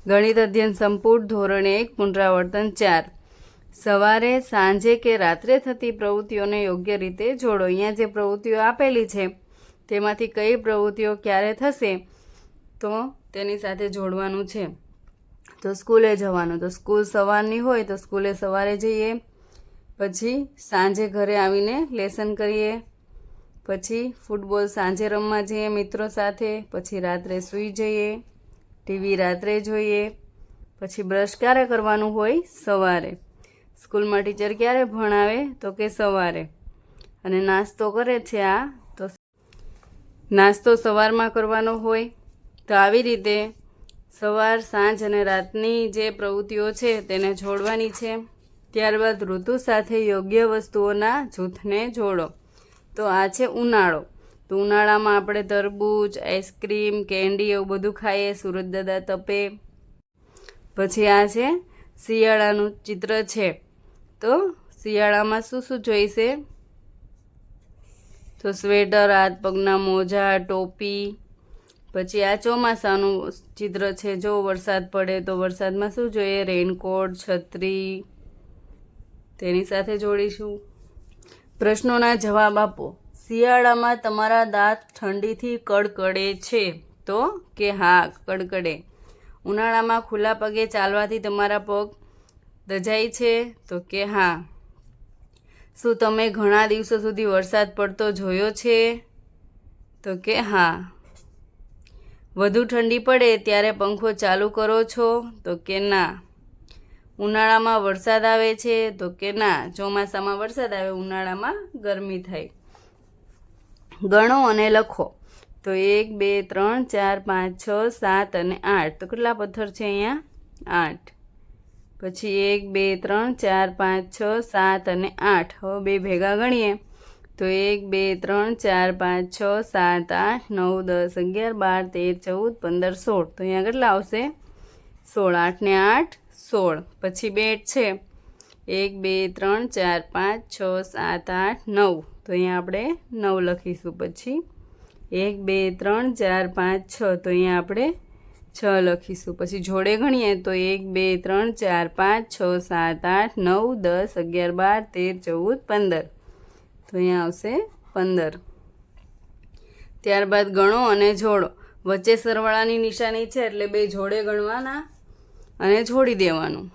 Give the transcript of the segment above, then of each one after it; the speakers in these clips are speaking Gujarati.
ગણિત અધ્યયન સંપુટ ધોરણ 1 પુનરાવર્તન 4 સવારે સાંજે કે રાત્રે થતી પ્રવૃત્તિઓને યોગ્ય રીતે જોડો. અહીંયા જે પ્રવૃત્તિઓ આપેલી છે તેમાંથી કઈ પ્રવૃત્તિઓ ક્યારે થશે તો તેની સાથે જોડવાનું છે. તો સ્કૂલે જવાનું, તો સ્કૂલ સવારની હોય તો સ્કૂલે સવારે જઈએ, પછી સાંજે ઘરે આવીને લેસન કરીએ, પછી ફૂટબોલ સાંજે રમવા જઈએ મિત્રો સાથે, પછી રાત્રે સૂઈ જઈએ, ટીવી રાત્રે જોઈએ, પછી બ્રશ ક્યારે કરવાનું હોય? સવારે. સ્કૂલમાં ટીચર ક્યારે ભણાવે? તો કે સવારે. અને નાસ્તો કરે છે તો નાસ્તો સવારમાં કરવાનો હોય. તો આવી રીતે સવાર, સાંજ અને રાતની જે પ્રવૃત્તિઓ છે તેને જોડવાની છે. ત્યારબાદ ઋતુ સાથે યોગ્ય વસ્તુઓના જૂથને જોડો. તો આ છે ઉનાળો. તો ઉનાળામાં આપણે તરબૂચ, આઈસ્ક્રીમ, કેન્ડી એવું બધું ખાઈએ, સૂરજદાદા તપે. પછી આ છે શિયાળાનું ચિત્ર છે. તો શિયાળામાં શું શું જોઈશે? તો સ્વેટર, હાથ પગના મોજા, ટોપી. પછી આ ચોમાસાનું ચિત્ર છે. જો વરસાદ પડે તો વરસાદમાં શું જોઈએ? રેનકોટ, છત્રી. તેની સાથે જોડીશું. પ્રશ્નોના જવાબ આપો. શિયાળામાં તમારા દાંત ઠંડીથી કડકડે છે? તો કે હા, કડકડે. ઉનાળામાં ખુલ્લા પગે ચાલવાથી તમારા પગ દજાય છે? તો કે હા. શું તમે ઘણા દિવસો સુધી વરસાદ પડતો જોયો છે? તો કે હા. વધુ ઠંડી પડે ત્યારે પંખો ચાલુ કરો છો? તો કે ના. ઉનાળામાં વરસાદ આવે છે? તો કે ના. ચોમાસામાં વરસાદ આવે, ઉનાળામાં ગરમી થાય. ગણો અને લખો. તો 1, 2, 3, 4, 5, 6, 7 અને 8. તો કેટલા પથ્થર છે અહીંયા? 8. પછી 1, 2, 3, 4, 5, 6, 7 અને 8. હવે બે ભેગા ગણીએ. તો 1, 2, 3, 4, 5, 6, 7, 8, 9, 10, 11, 12, 13, 14, 15, 16. તો અહીંયા કેટલા આવશે? 16. 8 ને 8, 16. પછી બેટ છે. 1, 2, 3, 4, 5, 6, 7, 8, 9. તો અહીંયા આપણે 9 લખીશું. પછી 1, 2, 3, 4, 5, 6. તો અહીંયા આપણે 6 લખીશું. પછી જોડે ગણીએ તો 1, 2, 3, 4, 5, 6, 7, 8, 9, 10, 11, 12, 13, 14, 15. તો અહીંયા આવશે 15. ત્યારબાદ ગણો અને જોડો. વચ્ચે સરવાળાની નિશાની છે એટલે બે જોડે ગણવાના અને જોડી દેવાનું.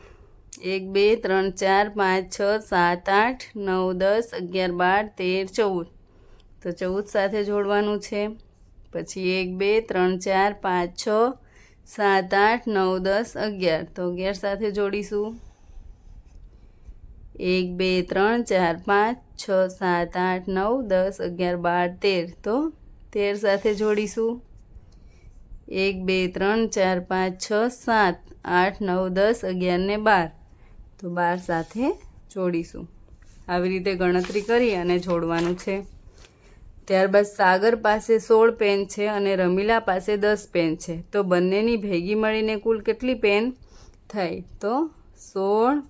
1, 2, 3, 4, 5, 6, 7, 8, 9, 10, 11, 12, 13, 14. તો 14 સાથે જોડવાનું છે. પછી 1, 2, 3, 4, 5, 6, 7, 8, 9, 10, 11. તો 11 સાથે જોડીશું. 1, 2, 3, 4, 5, 6, 7, 8, 9, 10, 11, 12, 13. તો 13 સાથે જોડીશું. 1, 2, 3, 4, 5, 6, 7, 8, 9, 10, 11 ને 12. તો 12 સાથે જોડીશું. આવી રીતે ગણતરી કરી અને જોડવાનું છે. ત્યારબાદ સાગર પાસે 16 પેન છે અને રમીલા પાસે 10 પેન છે. તો બંનેની ભેગી મળીને કુલ કેટલી પેન થાય? તો 16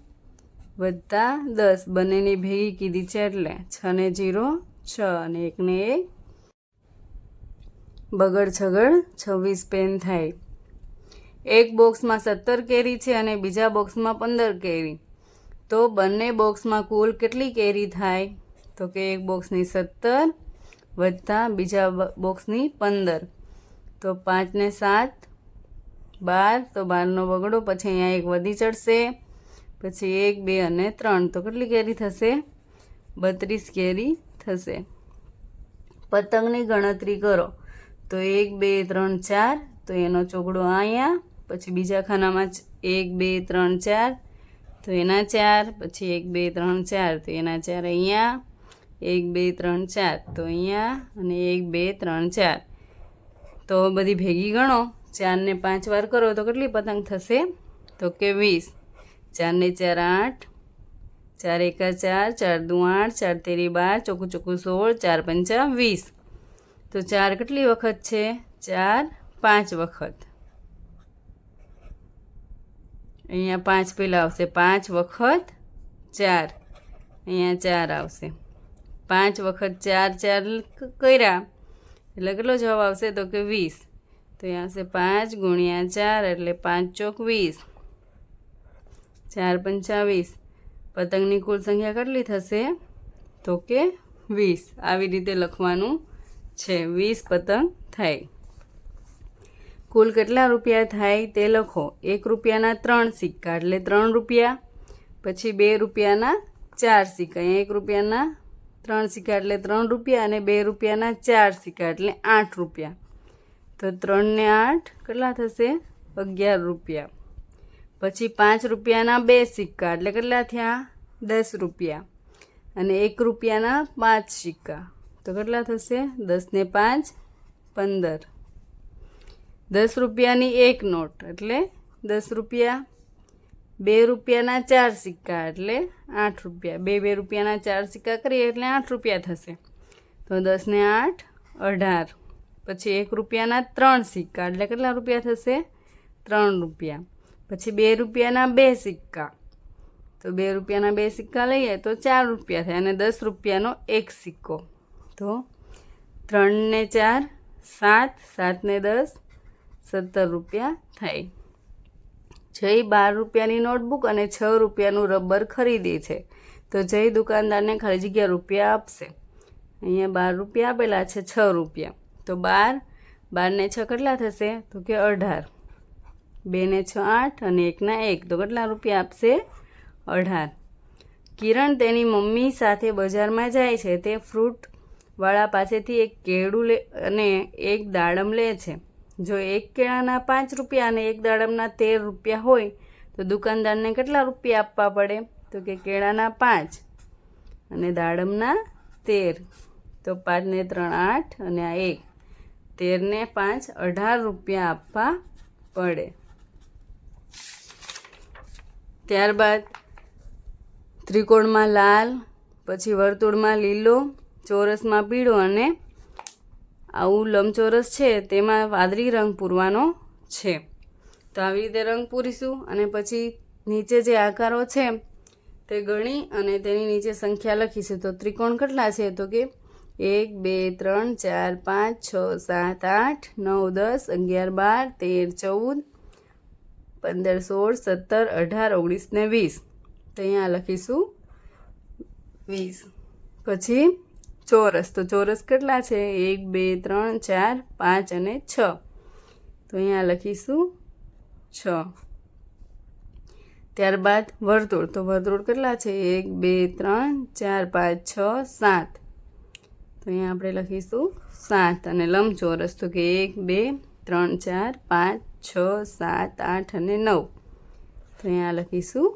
વત્તા 10. બંનેની ભેગી કીધી છે એટલે 6 ને 0, 6 અને 1 ને 1. બગડ છગડ 26 પેન થાય. એક બોક્સમાં 17 કેરી છે અને બીજા બોક્સમાં 15 કેરી. તો બંને બોક્સમાં કુલ કેટલી કેરી થાય? તો કે એક બોક્સની 17 વત્તા બીજા બોક્સની 15. તો 5 ને 7, 12. તો 12નો બગડો. પછી અહીંયા એક વધી ચડશે. પછી 1, 2 અને 3. તો કેટલી કેરી થશે? 32 કેરી થશે. પતંગની ગણતરી કરો. તો 1, 2, 3, 4. તો એનો ચોગડો અહીંયા. પછી બીજા ખાનામાં 1, 2, 3, 4. તો એના 4. પછી 1, 2, 3, 4. તો એના 4 અહીંયા. 1, 2, 3, 4. તો અહીંયા અને 1, 2, 3, 4. તો બધી ભેગી ગણો. 4 ને 5 વાર કરો તો કેટલી પતંગ થશે? તો કે 20. 4 ને 4, 8. 4 એકા 4, 4 દુ 8, 4 તેરી 12, ચોકું ચોકું 16, 4 પંચા 20. તો 4 કેટલી વખત છે? 4 5 વખત. અહીંયા 5 પહેલાં આવશે. 5 વખત 4. અહીંયા 4 આવશે. 5 વખત 4 કર્યા એટલે કેટલો જવાબ આવશે? તો કે 20. तो यहाँ से 5 गुणिया 4 એટલે 5 ચોક 20, 4 પંચા 20. પતંગની કુલ સંખ્યા કેટલી થશે? તો કે 20. આવી રીતે લખવાનું છે. 20 પતંગ થાય. કુલ કેટલા રૂપિયા થાય તે લખો. 1 રૂપિયાના 3 સિક્કા એટલે 3 રૂપિયા. પછી 2 રૂપિયાના 4 સિક્કા. 1 રૂપિયાના 3 સિક્કા એટલે 3 રૂપિયા અને 2 રૂપિયાના 4 સિક્કા એટલે 8 રૂપિયા. તો 3 ને 8 કેટલા થશે? 11 રૂપિયા. પછી 5 રૂપિયાના 2 સિક્કા એટલે કેટલા થયા? 10 રૂપિયા. અને 1 રૂપિયાના 5 સિક્કા તો કેટલા થશે? 10 ને 5 15. 10 રૂપિયાની 1 નોટ એટલે 10 રૂપિયા. 2 રૂપિયાના 4 સિક્કા એટલે 8 રૂપિયા. 2 રૂપિયાના 4 સિક્કા કરીએ એટલે 8 રૂપિયા થશે. તો 10 ને 8 18. પછી 1 રૂપિયાના 3 સિક્કા એટલે કેટલા રૂપિયા થશે? 3 રૂપિયા. પછી 2 રૂપિયાના 2 સિક્કા તો 2 રૂપિયાના 2 સિક્કા લઈએ તો 4 રૂપિયા થાય અને 10 રૂપિયાનો 1 સિક્કો. તો 3 ને 4 7, 7 ને 10 17 રૂપિયા થાય. જય 12 રૂપિયાની નોટબુક અને 6 રૂપિયાનું રબર ખરીદે છે. તો જય દુકાનદારને ખાલી જગ્યા રૂપિયા આપશે. અહીંયા 12 રૂપિયા આપેલા છે, 6 રૂપિયા. તો 12 ને 6 કેટલા થશે? તો કે 18. 2 ને 6 8 અને 1 ના 1 તો કેટલા રૂપિયા આપશે? 18. કિરણ તેની મમ્મી સાથે બજારમાં જાય છે. તે ફ્રૂટવાળા પાસેથી એક કેળું લે અને એક દાડમ લે છે. જો એક કેળાના 5 રૂપિયા અને એક દાડમના 13 રૂપિયા હોય તો દુકાનદારને કેટલા રૂપિયા આપવા પડે? તો કે કેળાના 5 અને દાડમના 13. તો 5 ને 3 8 અને આ 1 13 ને 5 18 રૂપિયા આપવા પડે. ત્યારબાદ ત્રિકોણમાં લાલ, પછી વર્તુળમાં લીલો, ચોરસમાં પીળો અને આવું લંબચોરસ છે તેમાં વાદળી રંગ પૂરવાનો છે. તો આવી રીતે રંગ પૂરીશું અને પછી નીચે જે આકારો છે તે ગણી અને તેની નીચે સંખ્યા લખીશું. તો ત્રિકોણ કેટલા છે? તો કે 1 2 3 4 5 6 7 8 9 10 11 12 13 14 15 16 17 18 19 ને 20. તો અહીંયા લખીશું 20. પછી ચોરસ. તો ચોરસ કેટલા છે? 1 2 3 4 5 અને 6. તો અહીંયા લખીશું 6. ત્યારબાદ વર્તુળ. તો વર્તુળ કેટલા છે? 1 2 3 4 5 6 7. તો અહીંયા આપણે લખીશું 7. અને લંબચોરસ તો કે 1 2 3 4 5 6 7 8 અને 9. તો અહીંયા લખીશું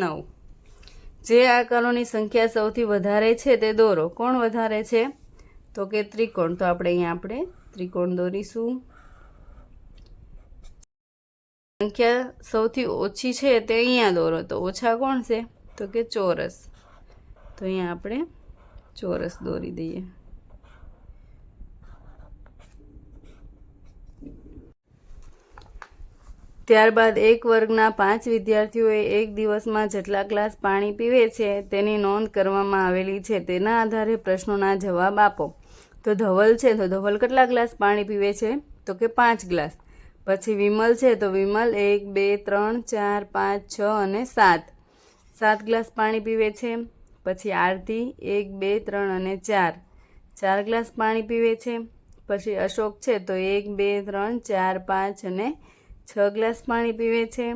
9. જે આકારોની સંખ્યા સૌથી વધારે છે તે દોરો. કોણ વધારે છે? તો કે ત્રિકોણ. તો આપણે ત્રિકોણ દોરીશું. સંખ્યા સૌથી ઓછી છે તે અહીંયા દોરો. તો ઓછા કોણ છે? તો કે ચોરસ. તો અહીંયા આપણે ચોરસ દોરી દઈએ. ત્યારબાદ એક વર્ગના 5 વિદ્યાર્થીઓએ એક દિવસમાં જેટલા ગ્લાસ પાણી પીવે છે તેની નોંધ કરવામાં આવેલી છે. તેના આધારે પ્રશ્નોના જવાબ આપો. તો ધવલ છે તો ધવલ કેટલા ગ્લાસ પાણી પીવે છે? તો કે 5 ગ્લાસ. પછી વિમલ છે તો વિમલ 1 2 3 4 5 6 અને 7 7 ગ્લાસ પાણી પીવે છે. પછી આરતી 1 2 3 અને 4 4 ગ્લાસ પાણી પીવે છે. પછી અશોક છે તો 1 2 3 4 5 અને 6 ગ્લાસ પાણી પીવે છે.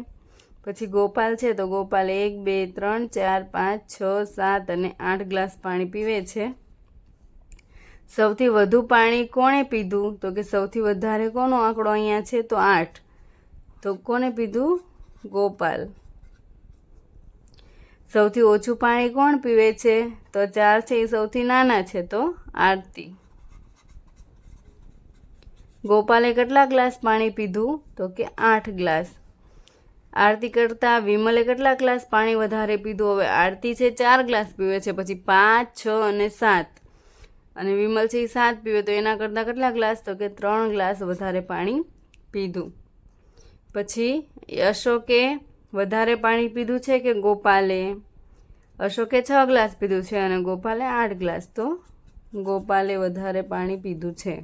પછી ગોપાલ છે તો ગોપાલ 1 2 3 4 5 6 7 અને 8 ગ્લાસ પાણી પીવે છે. સૌથી વધુ પાણી કોણે પીધું? તો કે સૌથી વધારે કોનો આંકડો અહીંયા છે? તો 8. તો કોને પીધું? ગોપાલ. સૌથી ઓછું પાણી કોણ પીવે છે? તો 4 છે એ સૌથી નાના છે તો આરતી. ગોપાલે કેટલા ગ્લાસ પાણી પીધું? તો કે 8 ગ્લાસ. આરતી કરતાં વિમલે કેટલા ગ્લાસ પાણી વધારે પીધું? હવે આરતી છે 4 ગ્લાસ પીવે છે, પછી 5 6 અને 7 અને વિમલ છે 7 પીવે તો એના કરતાં કેટલા ગ્લાસ? તો કે 3 ગ્લાસ વધારે પાણી પીધું. પછી અશોકે વધારે પાણી પીધું છે કે ગોપાલે? અશોકે 6 ગ્લાસ પીધું છે અને ગોપાલે 8 ગ્લાસ. તો ગોપાલે વધારે પાણી પીધું છે.